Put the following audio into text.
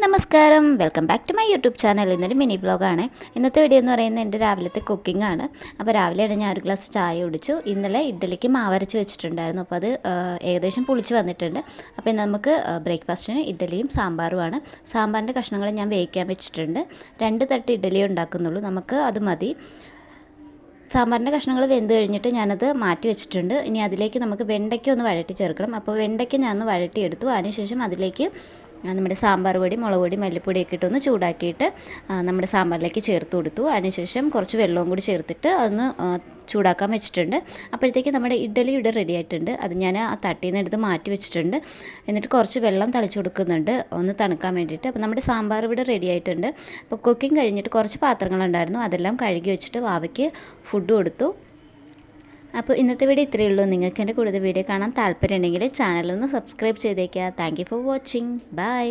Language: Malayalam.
നമസ്കാരം, welcome back to my YouTube channel. ഇന്നൊരു മിനി ബ്ലോഗാണ്. ഇന്നത്തെ വീഡിയോ എന്ന് പറയുന്നത് എൻ്റെ രാവിലത്തെ കുക്കിംഗ് ആണ്. അപ്പോൾ രാവിലെയാണ് ഞാൻ ഒരു ഗ്ലാസ് ചായ കുടിച്ചു. ഇന്നലെ ഇഡ്ഡലിക്ക് മാവരച്ച് വെച്ചിട്ടുണ്ടായിരുന്നു. അപ്പോൾ അത് ഏകദേശം പുളിച്ച് വന്നിട്ടുണ്ട്. അപ്പോൾ നമുക്ക് ബ്രേക്ക്ഫാസ്റ്റിന് ഇഡ്ഡലിയും സാമ്പാറുമാണ്. സാമ്പാറിൻ്റെ കഷ്ണങ്ങൾ ഞാൻ വേവിക്കാൻ വെച്ചിട്ടുണ്ട്. 2 തട്ട് ഇഡ്ഡലിയേ ഉണ്ടാക്കുന്നുള്ളൂ, നമുക്ക് അത് മതി. സാമ്പാറിൻ്റെ കഷ്ണങ്ങൾ വെന്ത് കഴിഞ്ഞിട്ട് ഞാനത് മാറ്റി വെച്ചിട്ടുണ്ട്. ഇനി അതിലേക്ക് നമുക്ക് വെണ്ടയ്ക്ക ഒന്ന് വഴറ്റി ചേർക്കണം. അപ്പോൾ വെണ്ടയ്ക്ക ഞാനൊന്ന് വഴറ്റിയെടുത്തു. അതിനുശേഷം അതിലേക്ക് നമ്മുടെ സാമ്പാർ പൊടി, മുളക് പൊടി, മല്ലിപ്പൊടിയൊക്കെ ഇട്ടൊന്ന് ചൂടാക്കിയിട്ട് നമ്മുടെ സാമ്പാറിലേക്ക് ചേർത്ത് കൊടുത്തു. അതിനുശേഷം കുറച്ച് വെള്ളവും കൂടി ചേർത്തിട്ട് അതൊന്ന് ചൂടാക്കാൻ വെച്ചിട്ടുണ്ട്. അപ്പോഴത്തേക്ക് നമ്മുടെ ഇഡ്ഡലി ഇവിടെ റെഡി ആയിട്ടുണ്ട്. അത് ഞാൻ ആ തട്ടിൽ നിന്ന് എടുത്ത് മാറ്റി വെച്ചിട്ടുണ്ട്. എന്നിട്ട് കുറച്ച് വെള്ളം തളിച്ച് കൊടുക്കുന്നുണ്ട് ഒന്ന് തണുക്കാൻ വേണ്ടിയിട്ട്. അപ്പോൾ നമ്മുടെ സാമ്പാർ ഇവിടെ റെഡി ആയിട്ടുണ്ട്. അപ്പോൾ കുക്കിംഗ് കഴിഞ്ഞിട്ട് കുറച്ച് പാത്രങ്ങളുണ്ടായിരുന്നു, അതെല്ലാം കഴുകി വെച്ചിട്ട് വാവയ്ക്ക് ഫുഡ് കൊടുത്തു. അപ്പോൾ ഇന്നത്തെ വീഡിയോ ഇത്രയേ ഉള്ളൂ. നിങ്ങൾക്ക് എൻ്റെ കൂടുതൽ വീഡിയോ കാണാൻ താല്പര്യമുണ്ടെങ്കിൽ ചാനലൊന്ന് സബ്സ്ക്രൈബ് ചെയ്തേക്കുക. Thank you for watching. By.